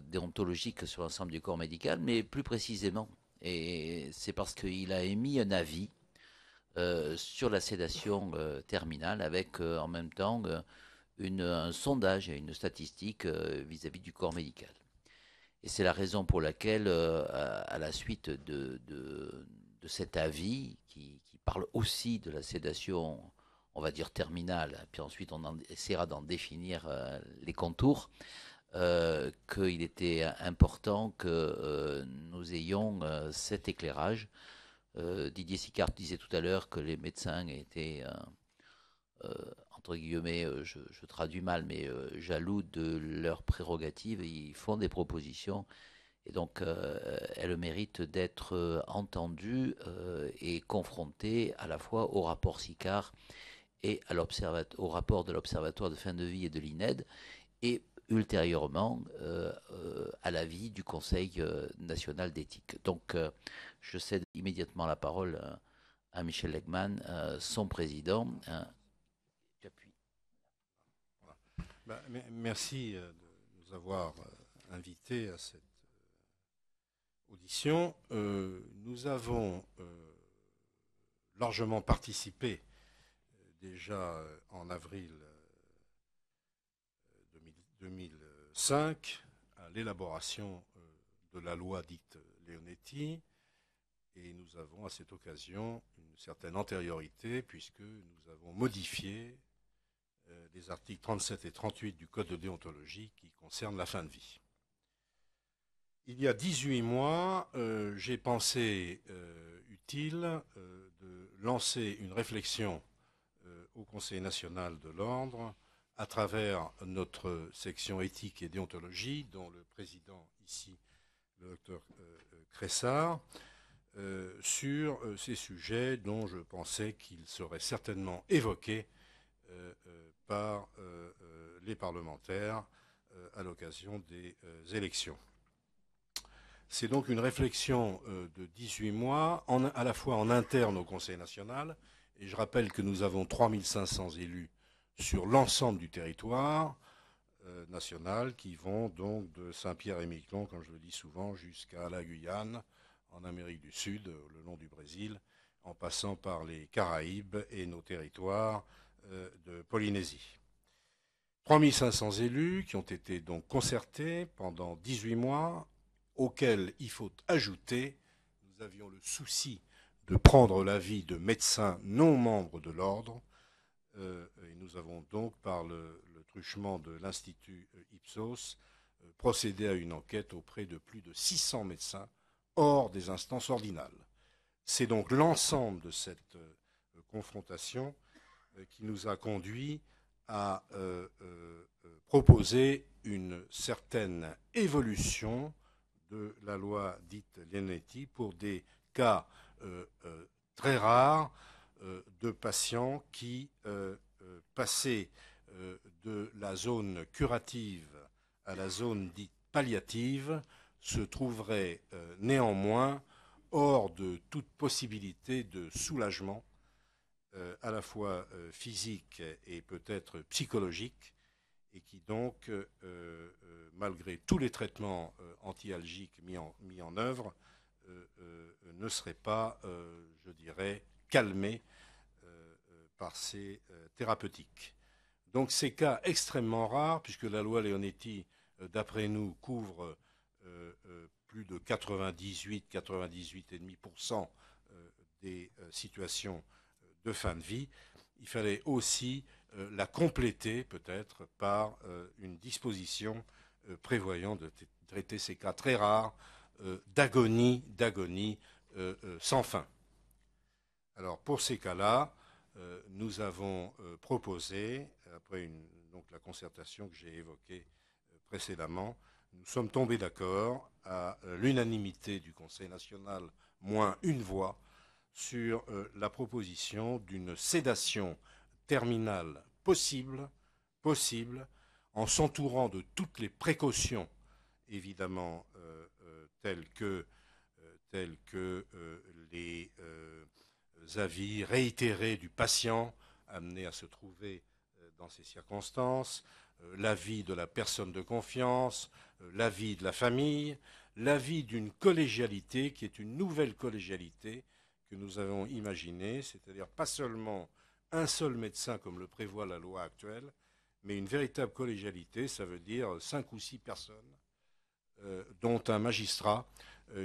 déontologique sur l'ensemble du corps médical, mais plus précisément, et c'est parce qu'il a émis un avis sur la sédation terminale avec en même temps un sondage et une statistique vis-à-vis du corps médical. Et c'est la raison pour laquelle, à la suite de cet avis, qui parle aussi de la sédation, on va dire terminale, puis ensuite essaiera d'en définir les contours, qu'il était important que nous ayons cet éclairage. Didier Sicard disait tout à l'heure que les médecins étaient entre guillemets, je traduis mal, mais jaloux de leurs prérogatives. Ils font des propositions et donc elles méritent d'être entendues et confrontées à la fois au rapport SICAR et au rapport de l'Observatoire de fin de vie et de l'INED et ultérieurement à l'avis du Conseil national d'éthique. Donc je cède immédiatement la parole à Michel Legman, son président. J'appuie. Merci de nous avoir invités à cette audition. Nous avons largement participé déjà en avril 2005 à l'élaboration de la loi dite Leonetti, et nous avons à cette occasion une certaine antériorité puisque nous avons modifié les articles 37 et 38 du Code de déontologie qui concernent la fin de vie. Il y a 18 mois, j'ai pensé utile de lancer une réflexion au Conseil national de l'ordre à travers notre section éthique et déontologie, dont le président ici, le docteur Cressard, sur ces sujets dont je pensais qu'ils seraient certainement évoqués par les parlementaires à l'occasion des élections. C'est donc une réflexion de 18 mois, à la fois en interne au Conseil national, et je rappelle que nous avons 3500 élus sur l'ensemble du territoire national, qui vont donc de Saint-Pierre-et-Miquelon, comme je le dis souvent, jusqu'à la Guyane, en Amérique du Sud, le long du Brésil, en passant par les Caraïbes et nos territoires de Polynésie. 3500 élus qui ont été donc concertés pendant 18 mois, auxquels il faut ajouter, nous avions le souci de prendre l'avis de médecins non membres de l'ordre, et nous avons donc, par le truchement de l'Institut Ipsos, procédé à une enquête auprès de plus de 600 médecins hors des instances ordinales. C'est donc l'ensemble de cette confrontation qui nous a conduit à proposer une certaine évolution de la loi dite Leonetti pour des cas très rares de patients qui, passaient de la zone curative à la zone dite palliative, se trouveraient néanmoins hors de toute possibilité de soulagement, à la fois physique et peut-être psychologique, et qui donc, malgré tous les traitements antialgiques mis en œuvre, ne seraient pas, je dirais, calmés par ces thérapeutiques. Donc ces cas extrêmement rares, puisque la loi Leonetti, d'après nous, couvre plus de 98,5% des situations de fin de vie, il fallait aussi la compléter peut-être par une disposition prévoyant de traiter ces cas très rares d'agonie sans fin. Alors pour ces cas-là, nous avons proposé, après donc la concertation que j'ai évoquée précédemment, nous sommes tombés d'accord à l'unanimité du Conseil national, moins une voix, sur la proposition d'une sédation terminale possible, en s'entourant de toutes les précautions, évidemment, telles que les avis réitérés du patient amené à se trouver dans ces circonstances, l'avis de la personne de confiance, l'avis de la famille, l'avis d'une collégialité qui est une nouvelle collégialité que nous avons imaginée, c'est-à-dire pas seulement un seul médecin comme le prévoit la loi actuelle, mais une véritable collégialité, ça veut dire 5 ou 6 personnes, dont un magistrat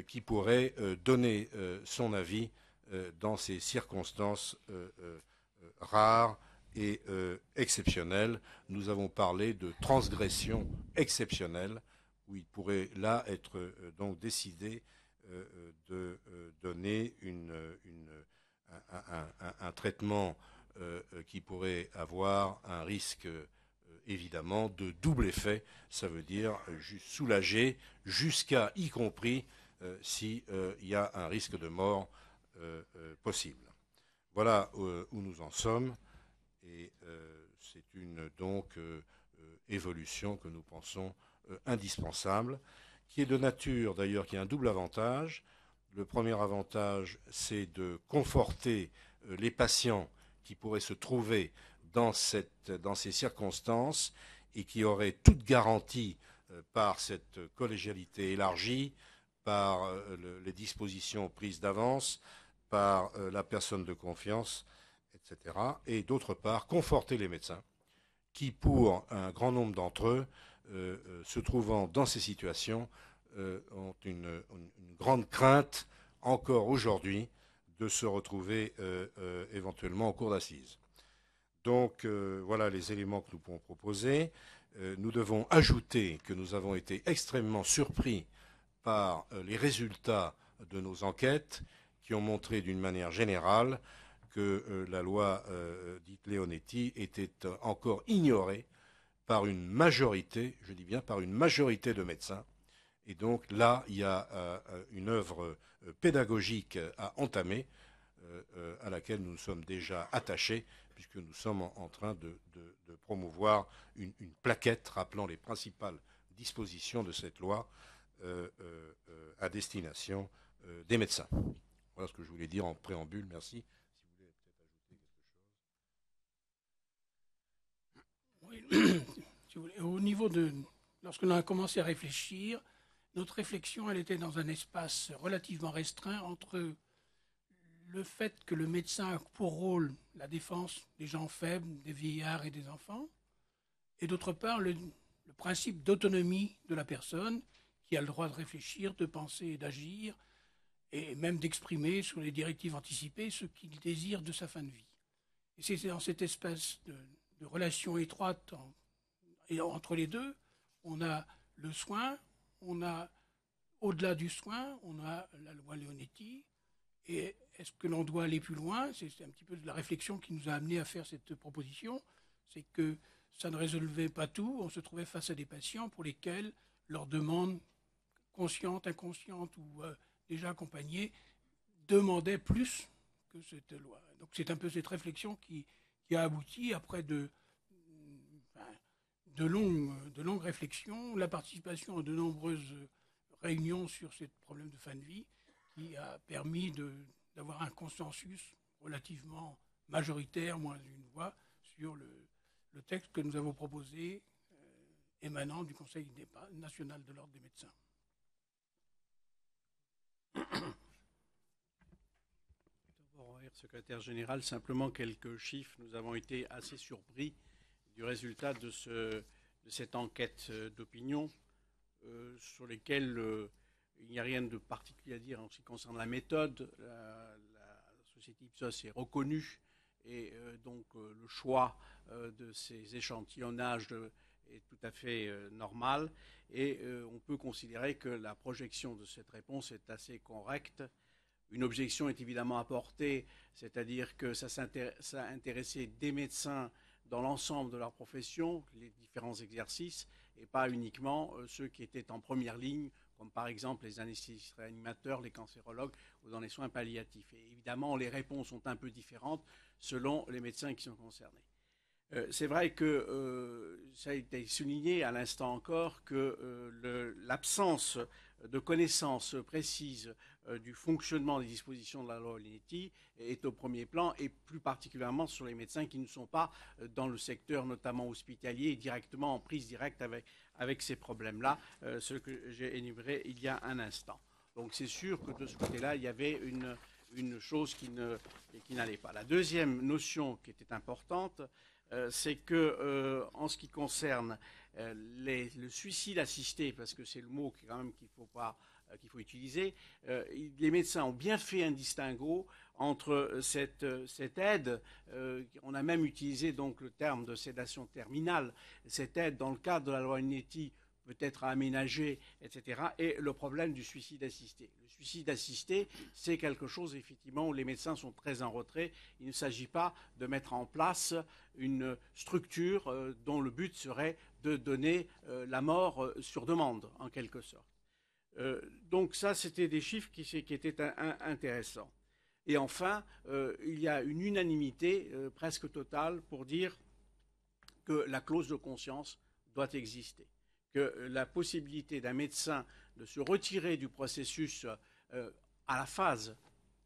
qui pourrait donner son avis dans ces circonstances rares et exceptionnelles. Nous avons parlé de transgression exceptionnelle, où il pourrait là être donc décidé de donner un traitement qui pourrait avoir un risque évidemment de double effet, ça veut dire soulager jusqu'à y compris s'il y a un risque de mort possible. Voilà où nous en sommes et c'est une donc évolution que nous pensons indispensable, qui est de nature d'ailleurs, qui a un double avantage. Le premier avantage, c'est de conforter les patients qui pourraient se trouver dans ces circonstances et qui auraient toute garantie par cette collégialité élargie, par les dispositions prises d'avance, par la personne de confiance, etc. Et d'autre part, conforter les médecins qui, pour un grand nombre d'entre eux, se trouvant dans ces situations, ont une grande crainte, encore aujourd'hui, de se retrouver éventuellement en cour d'assises. Donc, voilà les éléments que nous pouvons proposer. Nous devons ajouter que nous avons été extrêmement surpris par les résultats de nos enquêtes qui ont montré d'une manière générale que la loi dite Leonetti était encore ignorée par une majorité, je dis bien par une majorité de médecins. Et donc là, il y a une œuvre pédagogique à entamer, à laquelle nous sommes déjà attachés, puisque nous sommes en train de promouvoir une plaquette rappelant les principales dispositions de cette loi à destination des médecins. Voilà ce que je voulais dire en préambule. Merci. Si vous voulez peut-être ajouter quelque chose. Oui, si vous voulez, au niveau de... Lorsque l'on a commencé à réfléchir, notre réflexion, elle était dans un espace relativement restreint entre le fait que le médecin a pour rôle la défense des gens faibles, des vieillards et des enfants, et d'autre part le principe d'autonomie de la personne qui a le droit de réfléchir, de penser et d'agir, et même d'exprimer sur les directives anticipées ce qu'il désire de sa fin de vie. Et c'est dans cette espèce de relation étroite entre les deux, on a le soin, on a, au-delà du soin, on a la loi Leonetti. Et est-ce que l'on doit aller plus loin? C'est un petit peu de la réflexion qui nous a amené à faire cette proposition. C'est que ça ne résolvait pas tout. On se trouvait face à des patients pour lesquels leurs demandes, conscientes, inconscientes ou déjà accompagnées, demandaient plus que cette loi. Donc c'est un peu cette réflexion qui a abouti après de longues réflexions, la participation à de nombreuses réunions sur ces problèmes de fin de vie, qui a permis d'avoir un consensus relativement majoritaire, moins d'une voix, sur le texte que nous avons proposé, émanant du Conseil national de l'ordre des médecins. Secrétaire général, simplement quelques chiffres. Nous avons été assez surpris du résultat de cette enquête d'opinion sur lesquelles il n'y a rien de particulier à dire en ce qui concerne la méthode. La société Ipsos est reconnue et donc le choix de ces échantillonnages est tout à fait normal. Et on peut considérer que la projection de cette réponse est assez correcte. Une objection est évidemment apportée, c'est-à-dire que ça a intéressé des médecins dans l'ensemble de leur profession, les différents exercices, et pas uniquement ceux qui étaient en première ligne, comme par exemple les anesthésistes réanimateurs, les cancérologues ou dans les soins palliatifs. Et évidemment, les réponses sont un peu différentes selon les médecins qui sont concernés. C'est vrai que ça a été souligné à l'instant encore que l'absence de connaissances précises du fonctionnement des dispositions de la loi Olinetti est au premier plan, et plus particulièrement sur les médecins qui ne sont pas dans le secteur notamment hospitalier et directement en prise directe avec ces problèmes-là, ce que j'ai énuméré il y a un instant. Donc c'est sûr que de ce côté-là, il y avait une chose qui n'allait pas. La deuxième notion qui était importante, c'est que en ce qui concerne le suicide assisté, parce que c'est le mot quand même qu'il faut utiliser, les médecins ont bien fait un distinguo entre cette aide, on a même utilisé donc le terme de sédation terminale, cette aide dans le cadre de la loi Onetti peut être à aménager, etc., et le problème du suicide assisté. Le suicide assisté, c'est quelque chose, effectivement, où les médecins sont très en retrait. Il ne s'agit pas de mettre en place une structure dont le but serait de donner la mort sur demande, en quelque sorte. Donc ça, c'était des chiffres qui étaient intéressants. Et enfin, il y a une unanimité presque totale pour dire que la clause de conscience doit exister, que la possibilité d'un médecin de se retirer du processus à la phase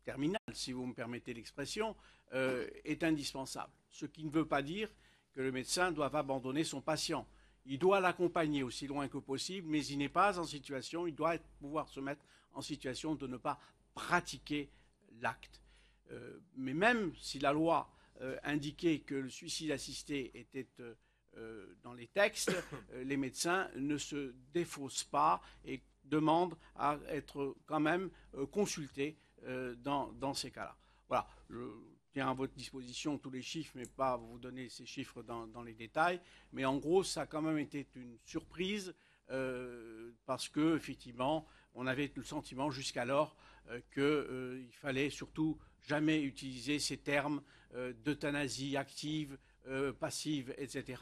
terminale, si vous me permettez l'expression, est indispensable. Ce qui ne veut pas dire que le médecin doit abandonner son patient. Il doit l'accompagner aussi loin que possible, mais il n'est pas en situation, il doit pouvoir se mettre en situation de ne pas pratiquer l'acte. Mais même si la loi indiquait que le suicide assisté était dans les textes, les médecins ne se défaussent pas et demandent à être quand même consultés dans ces cas-là. Voilà, je tiens à votre disposition tous les chiffres, mais pas vous donner ces chiffres dans les détails. Mais en gros, ça a quand même été une surprise parce que, effectivement, on avait le sentiment jusqu'alors qu'il fallait surtout jamais utiliser ces termes d'euthanasie active, passive, etc.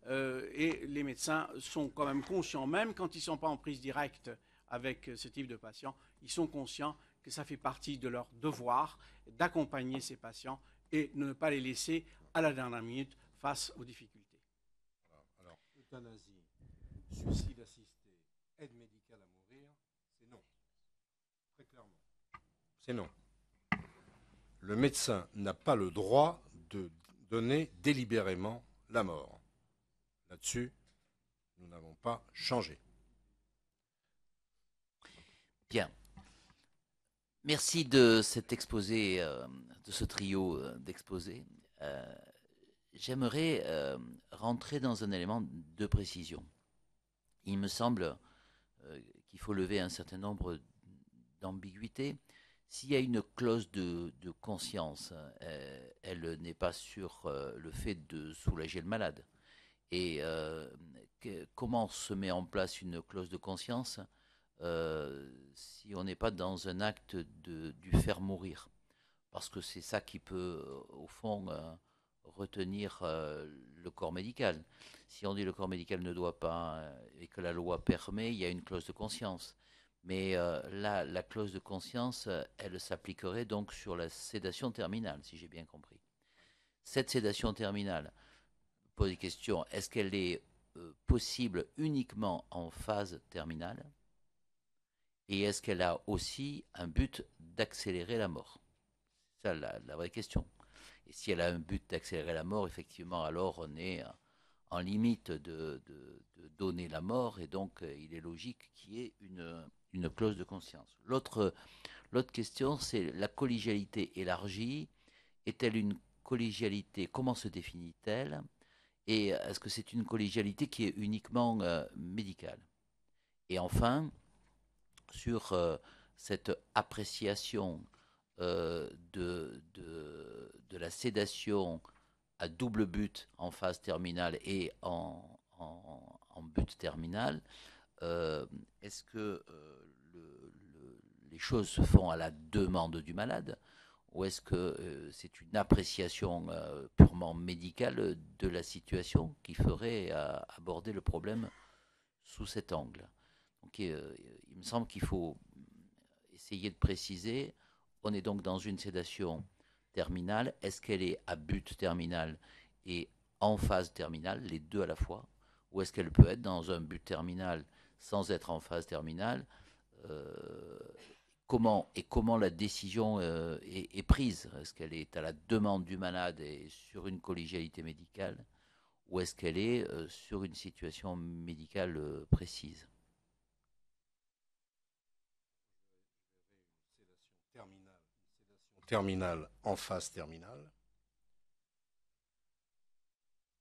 Et les médecins sont quand même conscients, même quand ils ne sont pas en prise directe avec ce type de patients, ils sont conscients que ça fait partie de leur devoir d'accompagner ces patients et ne pas les laisser à la dernière minute face aux difficultés. Alors, euthanasie, suicide assisté, aide médicale à mourir, c'est non. Très clairement. C'est non. Le médecin n'a pas le droit de donner délibérément la mort. Là-dessus, nous n'avons pas changé. Bien. Merci de cet exposé, de ce trio d'exposés. J'aimerais rentrer dans un élément de précision. Il me semble qu'il faut lever un certain nombre d'ambiguïtés. S'il y a une clause de conscience, elle n'est pas sur le fait de soulager le malade. Et comment se met en place une clause de conscience si on n'est pas dans un acte du faire mourir? Parce que c'est ça qui peut, au fond, retenir le corps médical. Si on dit le corps médical ne doit pas et que la loi permet, il y a une clause de conscience. Mais là, la clause de conscience, elle s'appliquerait donc sur la sédation terminale, si j'ai bien compris. Cette sédation terminale, pose des questions. Est-ce qu'elle est possible uniquement en phase terminale? Et est-ce qu'elle a aussi un but d'accélérer la mort? C'est ça la vraie question. Et si elle a un but d'accélérer la mort, effectivement, alors on est en limite de donner la mort, et donc il est logique qu'il y ait une clause de conscience. L'autre question, c'est la collégialité élargie. Est-elle une collégialité? Comment se définit-elle? Et est-ce que c'est une collégialité qui est uniquement médicale? Et enfin, sur cette appréciation de la sédation à double but en phase terminale et en but terminal, est-ce que les choses se font à la demande du malade, ou est-ce que c'est une appréciation purement médicale de la situation qui ferait aborder le problème sous cet angle? Donc, il me semble qu'il faut essayer de préciser. On est donc dans une sédation terminale. Est-ce qu'elle est à but terminal et en phase terminale, les deux à la fois, ou est-ce qu'elle peut être dans un but terminal sans être en phase terminale? euh, comment la décision est prise? Est-ce qu'elle est à la demande du malade et sur une collégialité médicale, ou est-ce qu'elle est sur une situation médicale précise? Terminale en phase terminale,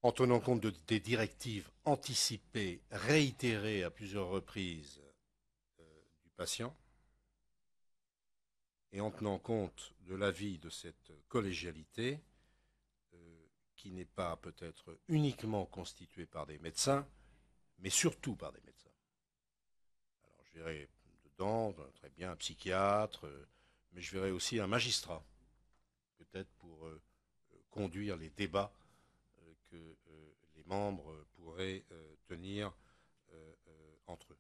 en tenant compte des directives anticipées, réitérées à plusieurs reprises du patient, et en tenant compte de l'avis de cette collégialité, qui n'est pas peut-être uniquement constituée par des médecins, mais surtout par des médecins. Alors je verrai dedans, très bien, un psychiatre, mais je verrai aussi un magistrat, peut-être pour conduire les débats que les membres pourraient tenir entre eux.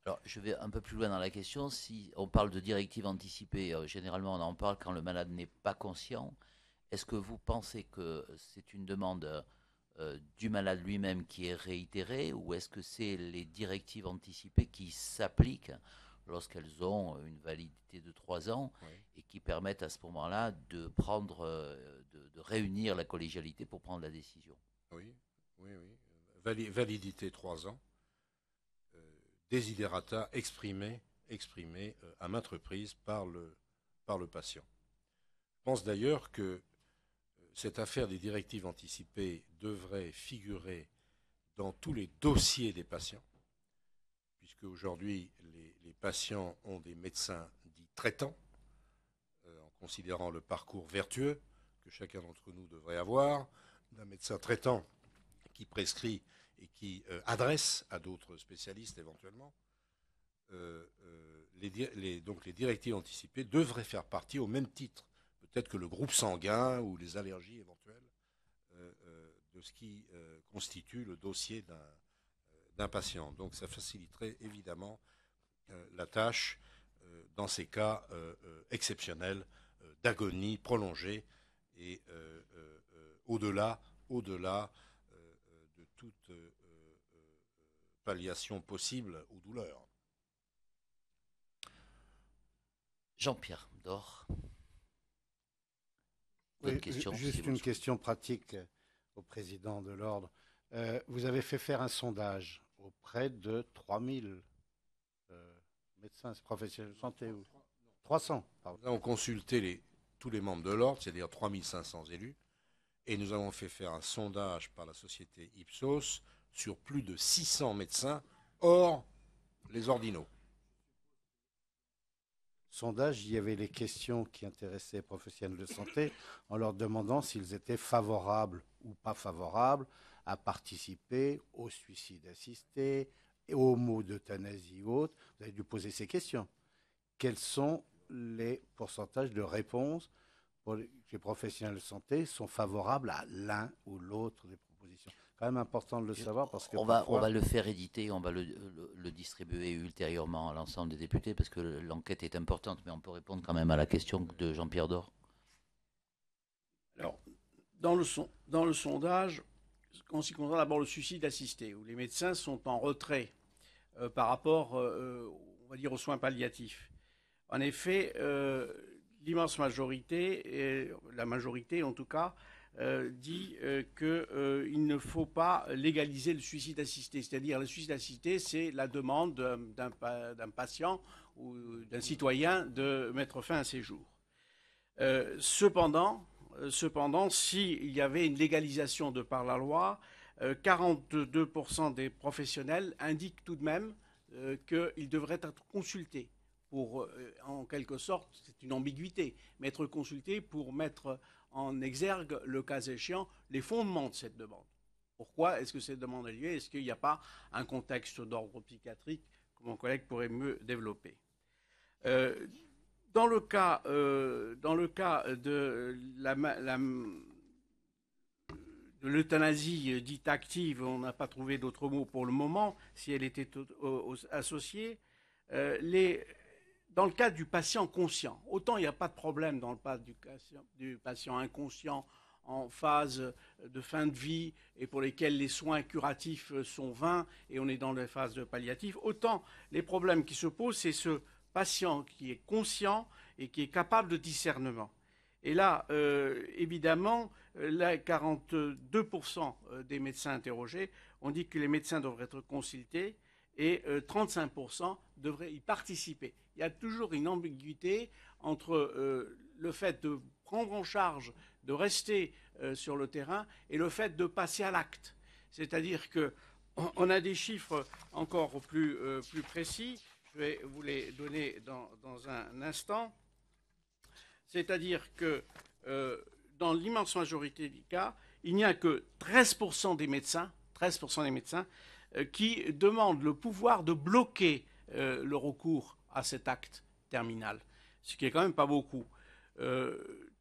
Alors, je vais un peu plus loin dans la question. Si on parle de directives anticipées, généralement on en parle quand le malade n'est pas conscient. Est-ce que vous pensez que c'est une demande du malade lui-même qui est réitérée, ou est-ce que c'est les directives anticipées qui s'appliquent lorsqu'elles ont une validité de 3 ans, Oui. et qui permettent à ce moment-là de prendre, de réunir la collégialité pour prendre la décision? Oui, oui, oui. Validité 3 ans. Desiderata exprimé à maintes reprises par le patient. Je pense d'ailleurs que cette affaire des directives anticipées devrait figurer dans tous les dossiers des patients, puisque aujourd'hui les patients ont des médecins dits traitants, en considérant le parcours vertueux que chacun d'entre nous devrait avoir, d'un médecin traitant qui prescrit et qui adresse à d'autres spécialistes éventuellement. Donc les directives anticipées devraient faire partie au même titre, peut-être que le groupe sanguin ou les allergies éventuelles, de ce qui constitue le dossier d'un patient. Donc ça faciliterait évidemment la tâche dans ces cas exceptionnels d'agonie prolongée et au-delà de toute palliation possible aux douleurs. Jean-Pierre Dor. Oui, juste une question pratique au président de l'ordre. Vous avez fait faire un sondage auprès de 3000 médecins professionnels de santé. 300, pardon. Nous avons consulté tous les membres de l'ordre, c'est-à-dire 3500 élus, et nous avons fait faire un sondage par la société Ipsos sur plus de 600 médecins, hors les ordinaux. Sondage, il y avait les questions qui intéressaient les professionnels de santé en leur demandant s'ils étaient favorables ou pas favorables à participer au suicide assisté, aux mots d'euthanasie ou autres. Vous avez dû poser ces questions. Quels sont les pourcentages de réponses pour les professionnels de santé sont favorables à l'un ou l'autre des propositions? C'est quand même important de le savoir parce que on va le faire éditer, on va le distribuer ultérieurement à l'ensemble des députés, parce que l'enquête est importante, mais on peut répondre quand même à la question de Jean-Pierre Dor. Alors, dans le sondage, en ce qui concerne d'abord le suicide assisté, où les médecins sont en retrait par rapport, on va dire, aux soins palliatifs. En effet, l'immense majorité, la majorité en tout cas, dit qu'il ne faut pas légaliser le suicide assisté. C'est-à-dire, le suicide assisté, c'est la demande d'un patient ou d'un citoyen de mettre fin à ses jours. Cependant, s'il y avait une légalisation de par la loi, 42% des professionnels indiquent tout de même qu'ils devraient être consultés pour, en quelque sorte, c'est une ambiguïté, mais être consultés pour mettre en exergue, le cas échéant, les fondements de cette demande. Pourquoi est-ce que cette demande a lieu? Est-ce qu'il n'y a pas un contexte d'ordre psychiatrique que mon collègue pourrait mieux développer? Dans le cas de l'euthanasie dite active, on n'a pas trouvé d'autre mot pour le moment, si elle était associée. Dans le cas du patient conscient, autant il n'y a pas de problème dans le cas du patient inconscient en phase de fin de vie et pour lesquels les soins curatifs sont vains et on est dans les phases de palliatif, autant les problèmes qui se posent, c'est ce patient qui est conscient et qui est capable de discernement. Et là, évidemment, là, 42% des médecins interrogés ont dit que les médecins devraient être consultés et 35% devraient y participer. Il y a toujours une ambiguïté entre le fait de prendre en charge, de rester sur le terrain et le fait de passer à l'acte. C'est-à-dire qu'on a des chiffres encore plus précis. Je vais vous les donner dans un instant. C'est-à-dire que dans l'immense majorité des cas, il n'y a que 13% des médecins, qui demandent le pouvoir de bloquer le recours à cet acte terminal, ce qui est quand même pas beaucoup.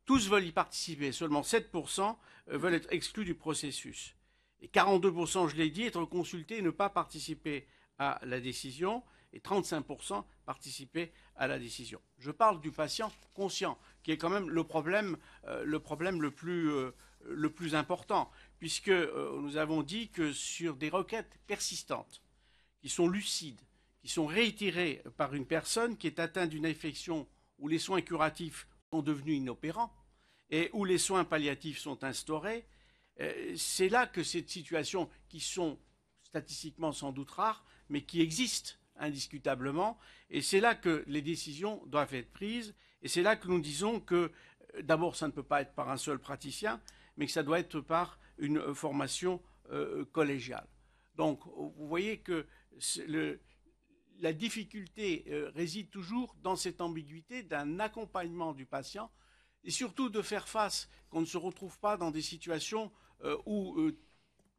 Tous veulent y participer, seulement 7% veulent être exclus du processus. Et 42%, je l'ai dit, être consultés et ne pas participer à la décision, et 35% participer à la décision. Je parle du patient conscient, qui est quand même le problème le plus important, puisque nous avons dit que sur des requêtes persistantes, qui sont lucides, qui sont réitérées par une personne qui est atteinte d'une infection où les soins curatifs sont devenus inopérants et où les soins palliatifs sont instaurés, c'est là que ces situations qui sont statistiquement sans doute rares, mais qui existent indiscutablement, et c'est là que les décisions doivent être prises, et c'est là que nous disons que d'abord ça ne peut pas être par un seul praticien, mais que ça doit être par une formation collégiale. Donc vous voyez que la difficulté réside toujours dans cette ambiguïté d'un accompagnement du patient, et surtout de faire face, qu'on ne se retrouve pas dans des situations où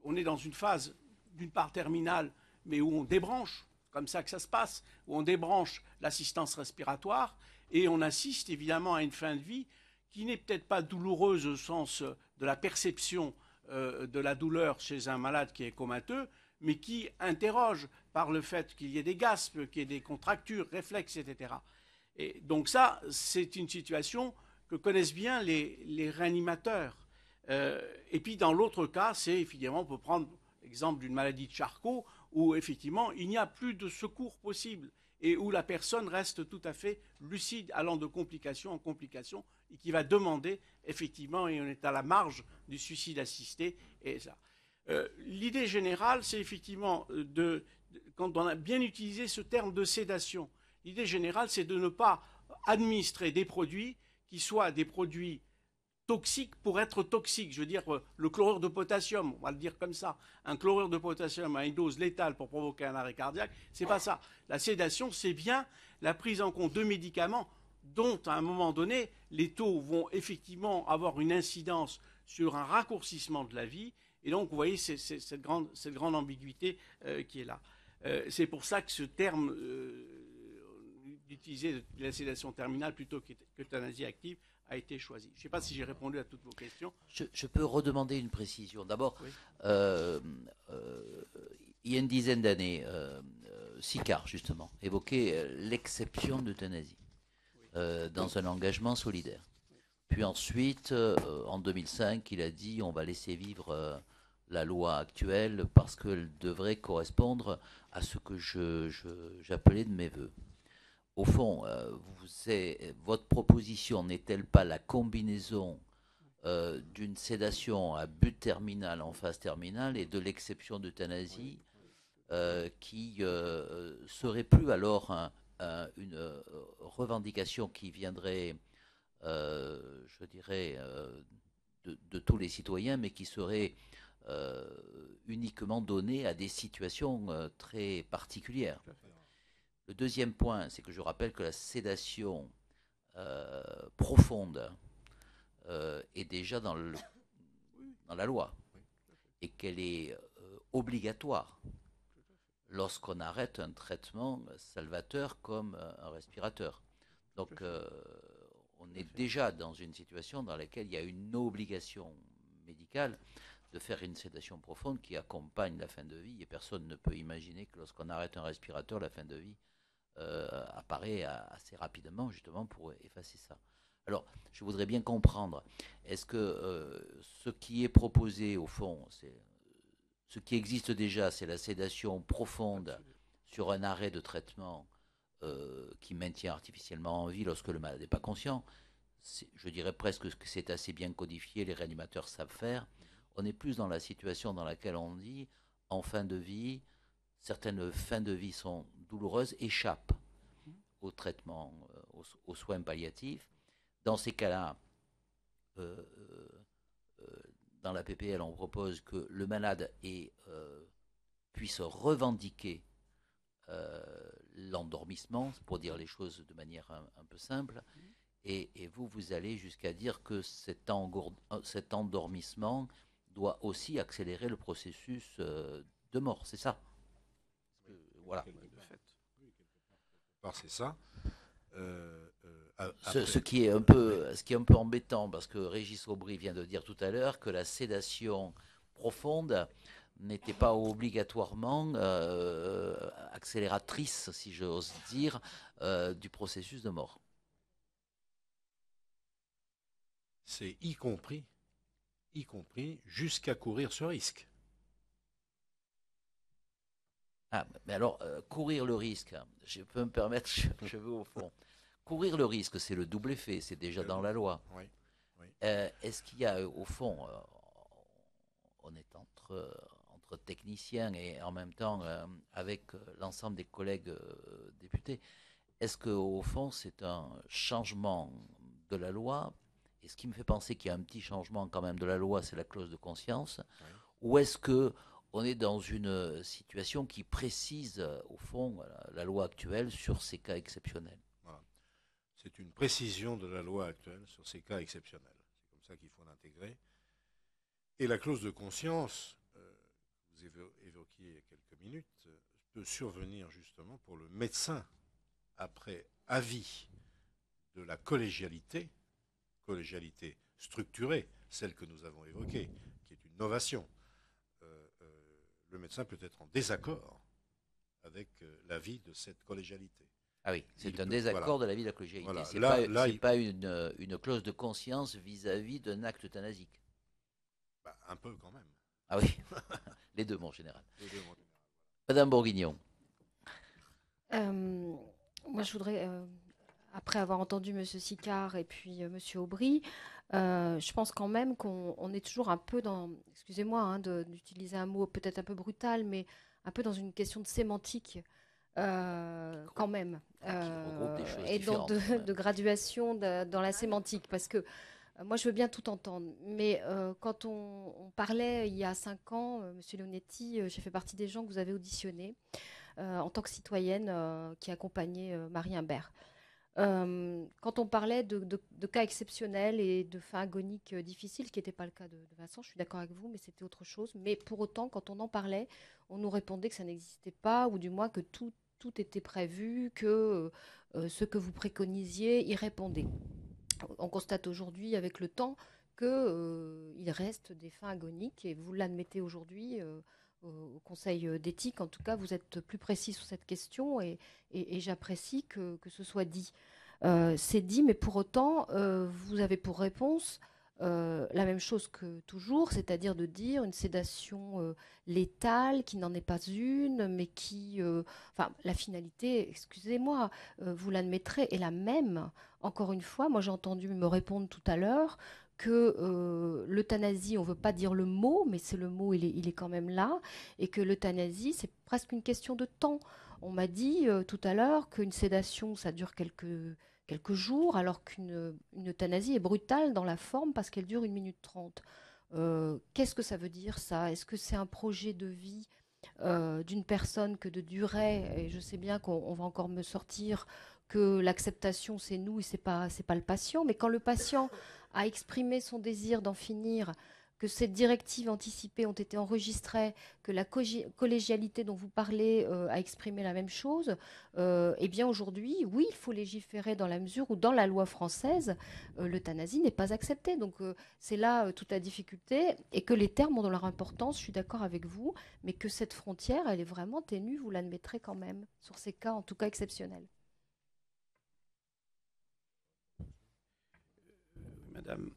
on est dans une phase d'une part terminale, mais où on débranche, comme ça que ça se passe, où on débranche l'assistance respiratoire et on assiste évidemment à une fin de vie qui n'est peut-être pas douloureuse au sens de la perception de la douleur chez un malade qui est comateux, mais qui interroge par le fait qu'il y ait des gaspes, qu'il y ait des contractures, réflexes, etc. Et donc ça, c'est une situation que connaissent bien les réanimateurs. Et puis dans l'autre cas, c'est évidemment, on peut prendre l'exemple d'une maladie de Charcot, où effectivement il n'y a plus de secours possible et où la personne reste tout à fait lucide, allant de complication en complication, et qui va demander effectivement, et on est à la marge du suicide assisté. Et ça. L'idée générale, c'est effectivement quand on a bien utilisé ce terme de sédation, l'idée générale, c'est de ne pas administrer des produits qui soient des produits toxique pour être toxique. Je veux dire, le chlorure de potassium, on va le dire comme ça, un chlorure de potassium à une dose létale pour provoquer un arrêt cardiaque, c'est pas ça. La sédation, c'est bien la prise en compte de médicaments dont, à un moment donné, les taux vont effectivement avoir une incidence sur un raccourcissement de la vie. Et donc, vous voyez, c'est cette grande ambiguïté qui est là. C'est pour ça que ce terme d'utiliser la sédation terminale plutôt qu'euthanasie active a été choisi. Je ne sais pas si j'ai répondu à toutes vos questions. Je peux redemander une précision. D'abord, oui. Il y a une dizaine d'années, Sicard, justement, évoquait l'exception d'euthanasie dans un engagement solidaire. Puis ensuite, en 2005, il a dit on va laisser vivre la loi actuelle parce qu'elle devrait correspondre à ce que j'appelais de mes voeux. Au fond, votre proposition n'est-elle pas la combinaison d'une sédation à but terminal en phase terminale et de l'exception d'euthanasie qui serait plus alors une revendication qui viendrait, je dirais, de tous les citoyens, mais qui serait uniquement donnée à des situations très particulières. Le deuxième point, c'est que je rappelle que la sédation profonde est déjà dans la loi et qu'elle est obligatoire lorsqu'on arrête un traitement salvateur comme un respirateur. Donc on est déjà dans une situation dans laquelle il y a une obligation médicale de faire une sédation profonde qui accompagne la fin de vie et personne ne peut imaginer que lorsqu'on arrête un respirateur, la fin de vie apparaît assez rapidement justement pour effacer ça. Alors, je voudrais bien comprendre, est-ce que ce qui est proposé, au fond, ce qui existe déjà, c'est la sédation profonde sur un arrêt de traitement qui maintient artificiellement en vie lorsque le malade n'est pas conscient. Je dirais presque que c'est assez bien codifié, les réanimateurs savent faire. On est plus dans la situation dans laquelle on dit, en fin de vie, certaines fins de vie sont douloureuses, échappent au traitement, aux soins palliatifs. Dans ces cas-là, euh, euh, dans la PPL, on propose que le malade puisse revendiquer l'endormissement, pour dire les choses de manière un peu simple. Et vous allez jusqu'à dire que cet endormissement doit aussi accélérer le processus de mort, c'est ça? Voilà. C'est ça. Ce qui est un peu embêtant, parce que Régis Aubry vient de dire tout à l'heure que la sédation profonde n'était pas obligatoirement accélératrice, si j'ose dire, du processus de mort. C'est y compris jusqu'à courir ce risque. Ah, mais alors, courir le risque, je peux me permettre, je veux au fond. Courir le risque, c'est le double effet, c'est déjà dans la loi. Oui. Oui. Est-ce qu'il y a, au fond, on est entre techniciens et en même temps avec l'ensemble des collègues députés, est-ce qu'au fond, c'est un changement de la loi? Et ce qui me fait penser qu'il y a un petit changement quand même de la loi, c'est la clause de conscience. Oui. Ou est-ce que on est dans une situation qui précise, au fond, la loi actuelle sur ces cas exceptionnels? Voilà. C'est une précision de la loi actuelle sur ces cas exceptionnels. C'est comme ça qu'il faut l'intégrer. Et la clause de conscience, vous évoquiez il y a quelques minutes, peut survenir justement pour le médecin après avis de la collégialité structurée, celle que nous avons évoquée, qui est une novation. Le médecin peut être en désaccord avec l'avis de cette collégialité. Ah oui, c'est un désaccord de l'avis de la collégialité. Voilà. C'est pas une clause de conscience vis-à-vis d'un acte euthanasique. Bah, un peu quand même. Ah oui, les deux, mon général. Madame Bourguignon. Moi, je voudrais, après avoir entendu M. Sicard et puis M. Aubry, je pense quand même qu'on est toujours un peu dans, excusez-moi d'utiliser un mot peut-être un peu brutal, mais un peu dans une question de sémantique quand même, et donc de graduation dans la sémantique, parce que moi je veux bien tout entendre, mais quand on parlait il y a 5 ans, M. Leonetti, j'ai fait partie des gens que vous avez auditionnés en tant que citoyenne qui accompagnait Marie Imbert. Quand on parlait de cas exceptionnels et de fins agoniques difficiles, ce qui n'était pas le cas de Vincent, je suis d'accord avec vous, mais c'était autre chose. Mais pour autant, quand on en parlait, on nous répondait que ça n'existait pas, ou du moins que tout était prévu, que ce que vous préconisiez y répondait. On constate aujourd'hui, avec le temps, qu'il reste des fins agoniques, et vous l'admettez aujourd'hui au Conseil d'éthique. En tout cas, vous êtes plus précis sur cette question, et j'apprécie que ce soit dit. C'est dit, mais pour autant, vous avez pour réponse la même chose que toujours, c'est-à-dire de dire une sédation létale, qui n'en est pas une, mais qui... Enfin, la finalité, excusez-moi, vous l'admettrez, est la même. Encore une fois, moi j'ai entendu me répondre tout à l'heure que l'euthanasie, on ne veut pas dire le mot, mais c'est le mot, il est quand même là, et que l'euthanasie, c'est presque une question de temps. On m'a dit tout à l'heure qu'une sédation, ça dure quelques jours, alors qu'une euthanasie est brutale dans la forme parce qu'elle dure 1 minute 30. Qu'est-ce que ça veut dire, ça? Est-ce que c'est un projet de vie d'une personne que de durée? Et je sais bien qu'on va encore me sortir que l'acceptation, c'est nous et c'est pas le patient. Mais quand le patient a exprimé son désir d'en finir, que ces directives anticipées ont été enregistrées, que la collégialité dont vous parlez a exprimé la même chose, eh bien aujourd'hui, oui, il faut légiférer dans la mesure où dans la loi française, l'euthanasie n'est pas acceptée. Donc c'est là toute la difficulté, et que les termes ont leur importance, je suis d'accord avec vous, mais que cette frontière, elle est vraiment ténue, vous l'admettrez quand même, sur ces cas en tout cas exceptionnels. Madame,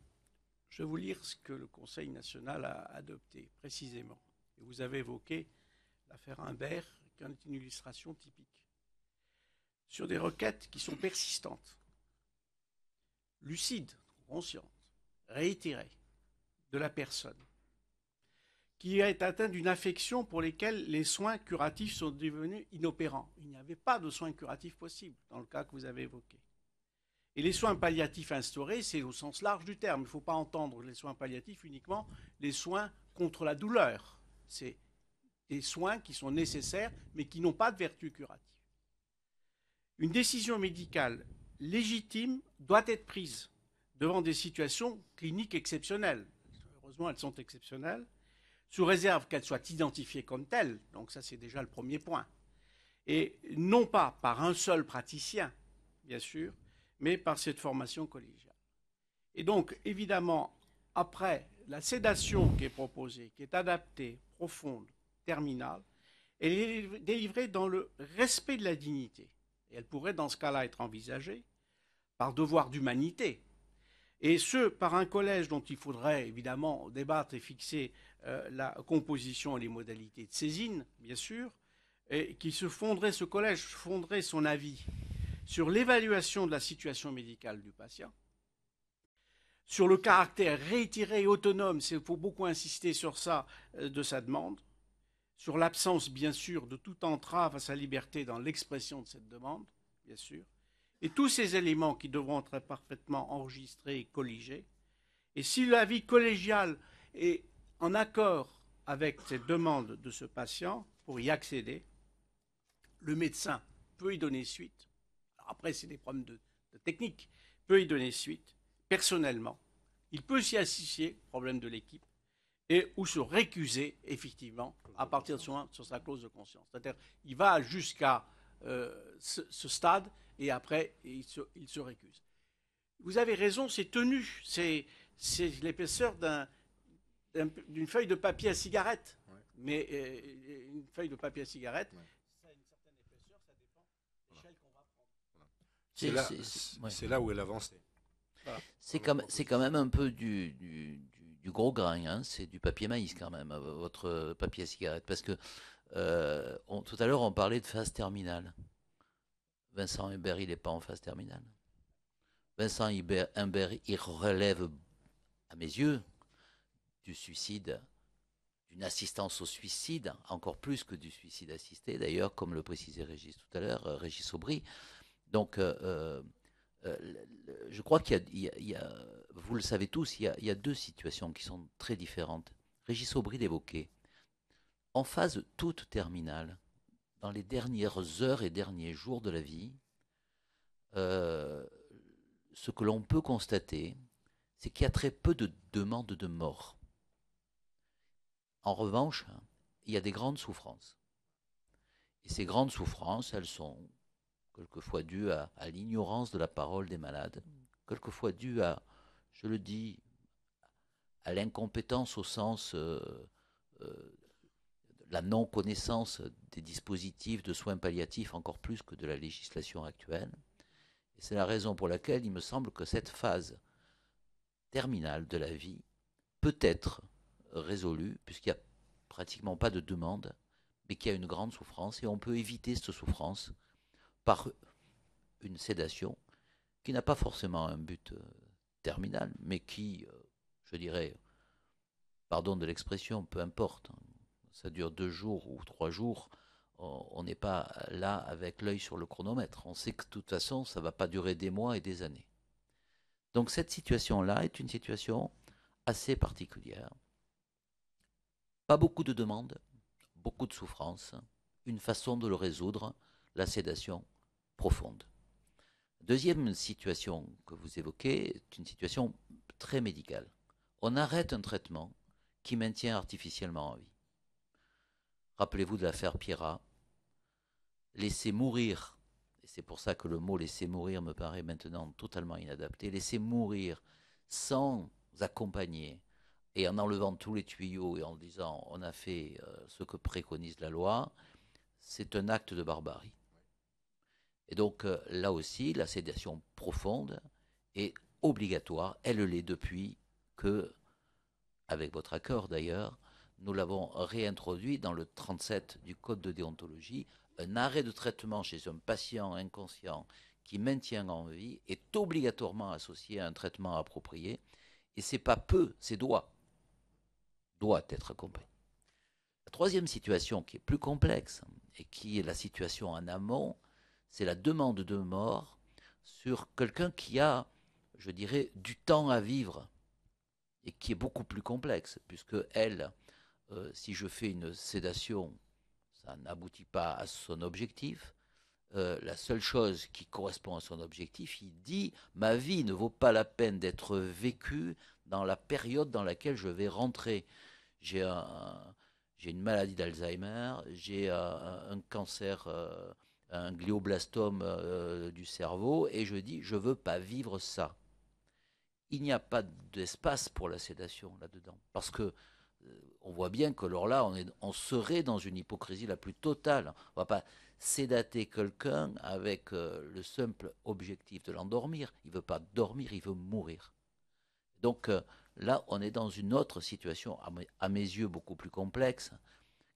je vais vous lire ce que le Conseil national a adopté précisément. Et vous avez évoqué l'affaire Imbert, qui en est une illustration typique. Sur des requêtes qui sont persistantes, lucides, conscientes, réitérées de la personne, qui est atteinte d'une affection pour lesquelles les soins curatifs sont devenus inopérants. Il n'y avait pas de soins curatifs possibles dans le cas que vous avez évoqué. Et les soins palliatifs instaurés, c'est au sens large du terme. Il ne faut pas entendre les soins palliatifs uniquement les soins contre la douleur. C'est des soins qui sont nécessaires, mais qui n'ont pas de vertu curative. Une décision médicale légitime doit être prise devant des situations cliniques exceptionnelles. Heureusement, elles sont exceptionnelles, sous réserve qu'elles soient identifiées comme telles. Donc ça, c'est déjà le premier point. Et non pas par un seul praticien, bien sûr, mais par cette formation collégiale. Et donc, évidemment, après la sédation qui est proposée, qui est adaptée, profonde, terminale, elle est délivrée dans le respect de la dignité. Et elle pourrait, dans ce cas-là, être envisagée par devoir d'humanité. Et ce, par un collège dont il faudrait évidemment débattre et fixer la composition et les modalités de saisine, bien sûr, et qui ce collège fonderait son avis sur l'évaluation de la situation médicale du patient, sur le caractère réitéré et autonome, il faut beaucoup insister sur ça, de sa demande, sur l'absence, bien sûr, de toute entrave à sa liberté dans l'expression de cette demande, bien sûr, et tous ces éléments qui devront être parfaitement enregistrés et colligés. Et si l'avis collégial est en accord avec cette demande de ce patient, pour y accéder, le médecin peut y donner suite. Alors après, c'est des problèmes de technique. Peut y donner suite, personnellement. Il peut s'y associer, problème de l'équipe, et ou se récuser, effectivement, à partir de ce moment sur sa clause de conscience. C'est-à-dire, il va jusqu'à ce stade, et après, il se récuse. Vous avez raison, c'est tenu. C'est l'épaisseur d'une feuille de papier à cigarette. Ouais. Mais une feuille de papier à cigarette, ouais, ça a une certaine épaisseur, ça dépend de l'échelle qu'on va prendre. Voilà. C'est là où elle avance. Voilà. C'est quand même un peu du gros grain, hein. C'est du papier maïs quand même, votre papier à cigarette. Parce que tout à l'heure, on parlait de phase terminale. Vincent Imbert, il n'est pas en phase terminale. Vincent Imbert, il relève, à mes yeux, du suicide, d'une assistance au suicide, encore plus que du suicide assisté, d'ailleurs, comme le précisait Régis tout à l'heure, Régis Aubry. Donc, je crois qu'il y a, vous le savez tous, il y a deux situations qui sont très différentes. Régis Aubry l'évoquait. En phase toute terminale, dans les dernières heures et derniers jours de la vie, ce que l'on peut constater, c'est qu'il y a très peu de demandes de mort. En revanche, il y a des grandes souffrances. Et ces grandes souffrances, elles sont quelquefois dues à l'ignorance de la parole des malades, quelquefois dues à, je le dis, à l'incompétence au sens la non-connaissance des dispositifs de soins palliatifs, encore plus que de la législation actuelle. Et c'est la raison pour laquelle il me semble que cette phase terminale de la vie peut être résolue, puisqu'il n'y a pratiquement pas de demande, mais qu'il y a une grande souffrance, et on peut éviter cette souffrance par une sédation qui n'a pas forcément un but terminal, mais qui, je dirais, pardon de l'expression, peu importe, ça dure 2 jours ou 3 jours, on n'est pas là avec l'œil sur le chronomètre. On sait que de toute façon, ça ne va pas durer des mois et des années. Donc cette situation-là est une situation assez particulière. Pas beaucoup de demandes, beaucoup de souffrances, une façon de le résoudre, la sédation profonde. Deuxième situation que vous évoquez est une situation très médicale. On arrête un traitement qui maintient artificiellement en vie. Rappelez-vous de l'affaire Pierrat. Laisser mourir, et c'est pour ça que le mot laisser mourir me paraît maintenant totalement inadapté, laisser mourir sans accompagner et en enlevant tous les tuyaux et en disant on a fait ce que préconise la loi, c'est un acte de barbarie. Et donc là aussi, la sédation profonde est obligatoire. Elle l'est depuis que, avec votre accord d'ailleurs, nous l'avons réintroduit dans le 37 du Code de déontologie. Un arrêt de traitement chez un patient inconscient qui maintient en vie est obligatoirement associé à un traitement approprié. Et c'est pas peu, c'est doit être compris. La troisième situation qui est plus complexe et qui est la situation en amont, c'est la demande de mort sur quelqu'un qui a, je dirais, du temps à vivre et qui est beaucoup plus complexe, puisque elle, si je fais une sédation, ça n'aboutit pas à son objectif. La seule chose qui correspond à son objectif, il dit « Ma vie ne vaut pas la peine d'être vécue dans la période dans laquelle je vais rentrer. J'ai une maladie d'Alzheimer, j'ai un cancer, un glioblastome du cerveau, et je dis « Je ne veux pas vivre ça ». Il n'y a pas d'espace pour la sédation là-dedans, parce que on voit bien que alors là, on serait dans une hypocrisie la plus totale. On ne va pas sédater quelqu'un avec le simple objectif de l'endormir. Il ne veut pas dormir, il veut mourir. Donc là, on est dans une autre situation, à mes yeux, beaucoup plus complexe.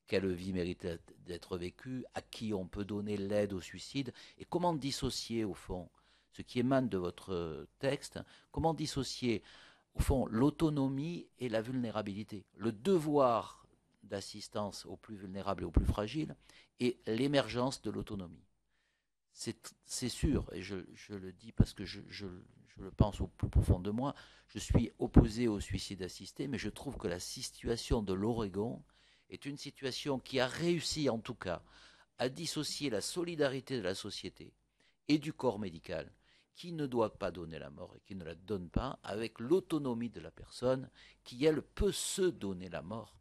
Quelle vie mérite d'être vécue? À qui on peut donner l'aide au suicide? Et comment dissocier, au fond, ce qui émane de votre texte, comment dissocier au fond, l'autonomie et la vulnérabilité, le devoir d'assistance aux plus vulnérables et aux plus fragiles, et l'émergence de l'autonomie. C'est sûr, et je le dis parce que je le pense au plus profond de moi, je suis opposé au suicide assisté, mais je trouve que la situation de l'Oregon est une situation qui a réussi, en tout cas, à dissocier la solidarité de la société et du corps médical, qui ne doit pas donner la mort et qui ne la donne pas, avec l'autonomie de la personne qui, elle, peut se donner la mort.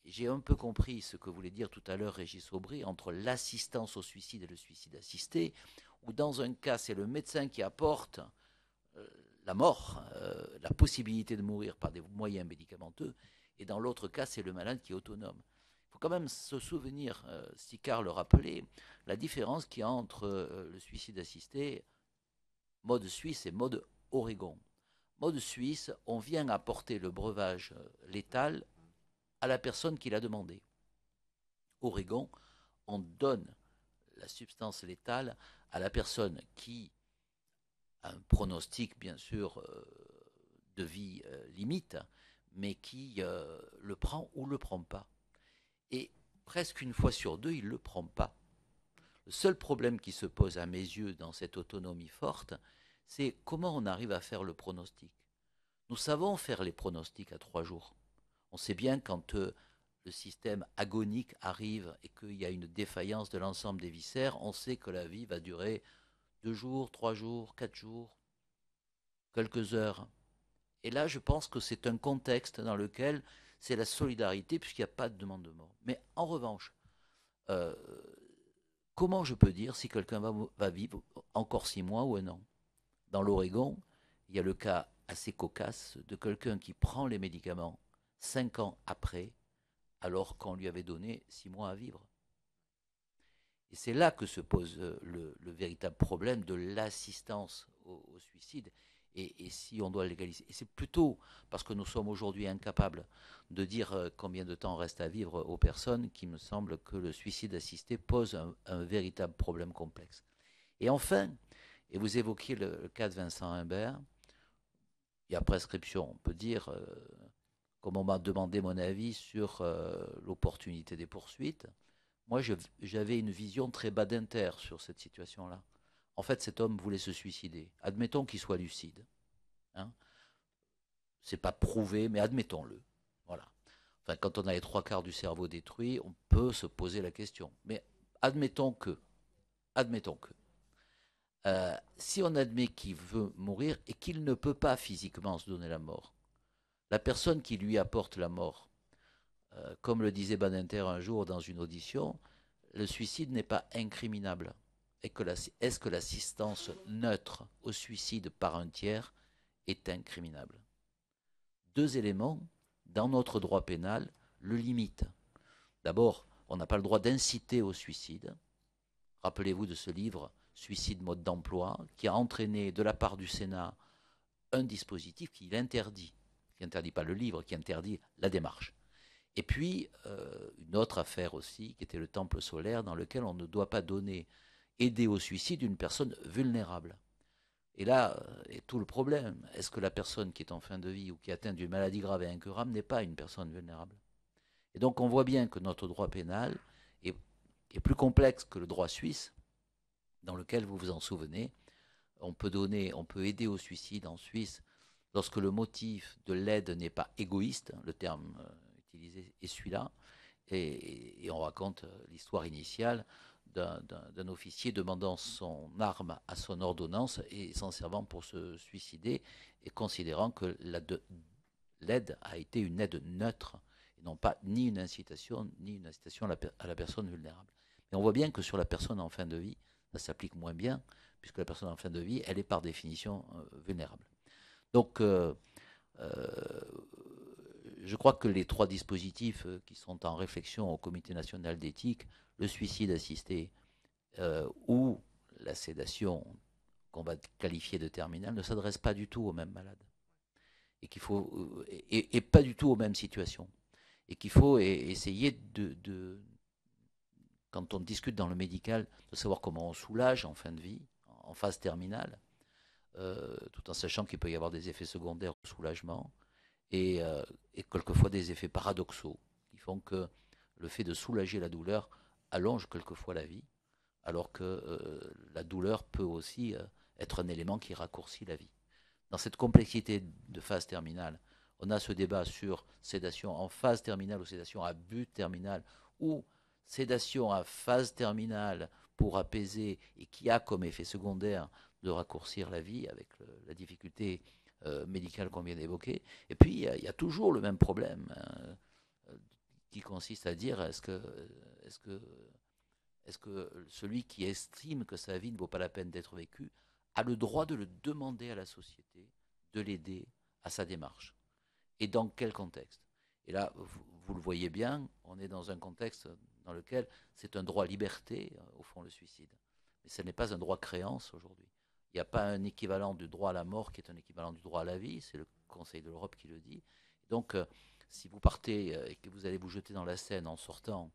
J'ai un peu compris ce que voulait dire tout à l'heure Régis Aubry entre l'assistance au suicide et le suicide assisté, où dans un cas, c'est le médecin qui apporte la mort, la possibilité de mourir par des moyens médicamenteux, et dans l'autre cas, c'est le malade qui est autonome. Il faut quand même se souvenir, Sicard le rappelait, la différence qu'il y a entre le suicide assisté, mode suisse et mode Oregon. Mode suisse, on vient apporter le breuvage létal à la personne qui l'a demandé. Oregon, on donne la substance létale à la personne qui a un pronostic, bien sûr, de vie limite, mais qui le prend ou le prend pas. Et presque une fois sur deux, il ne le prend pas. Le seul problème qui se pose à mes yeux dans cette autonomie forte, c'est comment on arrive à faire le pronostic. Nous savons faire les pronostics à 3 jours. On sait bien quand le système agonique arrive et qu'il y a une défaillance de l'ensemble des viscères, on sait que la vie va durer 2 jours, 3 jours, 4 jours, quelques heures. Et là, je pense que c'est un contexte dans lequel c'est la solidarité puisqu'il n'y a pas de demande de mort. Mais en revanche, comment je peux dire si quelqu'un va vivre encore 6 mois ou 1 an? Dans l'Oregon, il y a le cas assez cocasse de quelqu'un qui prend les médicaments 5 ans après, alors qu'on lui avait donné 6 mois à vivre. Et c'est là que se pose le véritable problème de l'assistance au suicide. Et si on doit légaliser. Et c'est plutôt parce que nous sommes aujourd'hui incapables de dire combien de temps reste à vivre aux personnes qu'il me semble que le suicide assisté pose un véritable problème complexe. Et enfin, et vous évoquiez le cas de Vincent Imbert, il y a prescription, on peut dire, comme on m'a demandé mon avis sur l'opportunité des poursuites, moi j'avais une vision très badinter sur cette situation-là. En fait, cet homme voulait se suicider. Admettons qu'il soit lucide. Hein. C'est pas prouvé, mais admettons-le. Voilà. Enfin, quand on a les 3/4 du cerveau détruit, on peut se poser la question. Mais admettons que. Si on admet qu'il veut mourir et qu'il ne peut pas physiquement se donner la mort, la personne qui lui apporte la mort, comme le disait Badinter un jour dans une audition, le suicide n'est pas incriminable. Est-ce que l'assistance neutre au suicide par un tiers est incriminable? 2 éléments, dans notre droit pénal, le limitent. D'abord, on n'a pas le droit d'inciter au suicide. Rappelez-vous de ce livre, Suicide, mode d'emploi, qui a entraîné de la part du Sénat un dispositif qui l'interdit, qui n'interdit pas le livre, qui interdit la démarche. Et puis, une autre affaire aussi, qui était le temple solaire, dans lequel on ne doit pas aider au suicide une personne vulnérable. Et là est tout le problème. Est-ce que la personne qui est en fin de vie ou qui est atteinte d'une maladie grave et incurable n'est pas une personne vulnérable? Et donc on voit bien que notre droit pénal est plus complexe que le droit suisse, dans lequel, vous vous en souvenez, on peut aider au suicide en Suisse lorsque le motif de l'aide n'est pas égoïste, le terme utilisé est celui-là, et on raconte l'histoire initiale d'un officier demandant son arme à son ordonnance et s'en servant pour se suicider, et considérant que l'aide a été une aide neutre, et non pas ni une incitation à la personne vulnérable. Mais on voit bien que sur la personne en fin de vie, ça s'applique moins bien, puisque la personne en fin de vie, elle est par définition vulnérable. Donc, je crois que les 3 dispositifs qui sont en réflexion au Comité national d'éthique, le suicide assisté ou la sédation qu'on va qualifier de terminale, ne s'adressent pas du tout aux mêmes malades. Et qu'il faut et pas du tout aux mêmes situations. Et qu'il faut essayer quand on discute dans le médical, de savoir comment on soulage en fin de vie, en phase terminale, tout en sachant qu'il peut y avoir des effets secondaires au soulagement, et quelquefois des effets paradoxaux, qui font que le fait de soulager la douleur allonge quelquefois la vie, alors que la douleur peut aussi être un élément qui raccourcit la vie. Dans cette complexité de phase terminale, on a ce débat sur sédation en phase terminale ou sédation à but terminal, ou sédation à phase terminale pour apaiser et qui a comme effet secondaire de raccourcir la vie avec la difficulté médicale qu'on vient d'évoquer. Et puis il y a toujours le même problème qui consiste à dire est-ce que celui qui estime que sa vie ne vaut pas la peine d'être vécue a le droit de le demander à la société, de l'aider à sa démarche. Et dans quel contexte? Et là, vous le voyez bien, on est dans un contexte dans lequel c'est un droit à liberté, au fond, le suicide. Mais ce n'est pas un droit créance aujourd'hui. Il n'y a pas un équivalent du droit à la mort qui est un équivalent du droit à la vie, c'est le Conseil de l'Europe qui le dit. Donc, si vous partez et que vous allez vous jeter dans la Seine en sortant,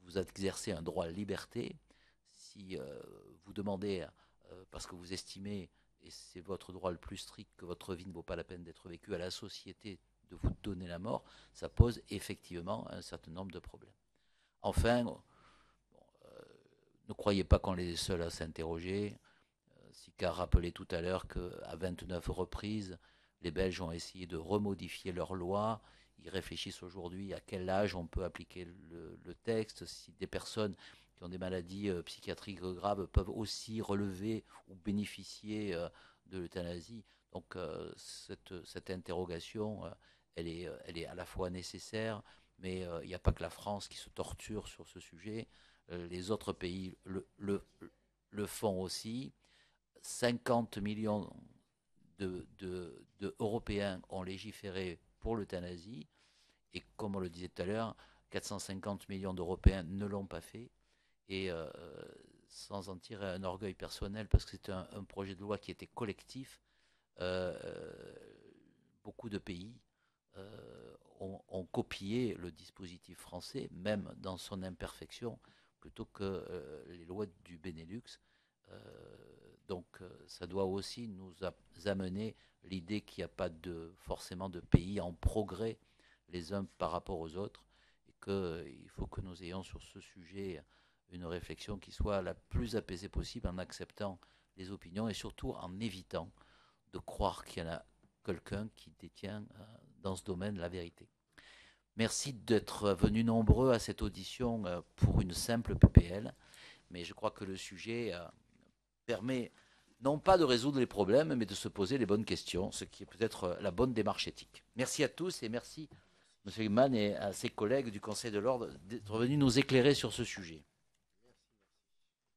vous exercez un droit à la liberté. Si vous demandez, parce que vous estimez, et c'est votre droit le plus strict, que votre vie ne vaut pas la peine d'être vécue, à la société de vous donner la mort, ça pose effectivement un certain nombre de problèmes. Enfin, ne croyez pas qu'on est les seuls à s'interroger. Sicard rappelait tout à l'heure qu'à 29 reprises, les Belges ont essayé de remodifier leur loi. Ils réfléchissent aujourd'hui à quel âge on peut appliquer le texte, si des personnes qui ont des maladies psychiatriques graves peuvent aussi relever ou bénéficier de l'euthanasie. Donc cette interrogation, elle est à la fois nécessaire, mais il n'y a pas que la France qui se torture sur ce sujet. Les autres pays le font aussi. 50 millions d'Européens ont légiféré pour l'euthanasie, et comme on le disait tout à l'heure, 450 millions d'Européens ne l'ont pas fait, et sans en tirer un orgueil personnel, parce que c'est un projet de loi qui était collectif, beaucoup de pays ont copié le dispositif français, même dans son imperfection, plutôt que les lois du Benelux. Donc ça doit aussi nous amener l'idée qu'il n'y a pas forcément de pays en progrès les uns par rapport aux autres, et qu'il faut que nous ayons sur ce sujet une réflexion qui soit la plus apaisée possible, en acceptant les opinions et surtout en évitant de croire qu'il y en a quelqu'un qui détient dans ce domaine la vérité. Merci d'être venus nombreux à cette audition pour une simple PPL, mais je crois que le sujet permet non pas de résoudre les problèmes, mais de se poser les bonnes questions, ce qui est peut-être la bonne démarche éthique. Merci à tous, et merci M. Heyman et à ses collègues du Conseil de l'Ordre d'être venus nous éclairer sur ce sujet.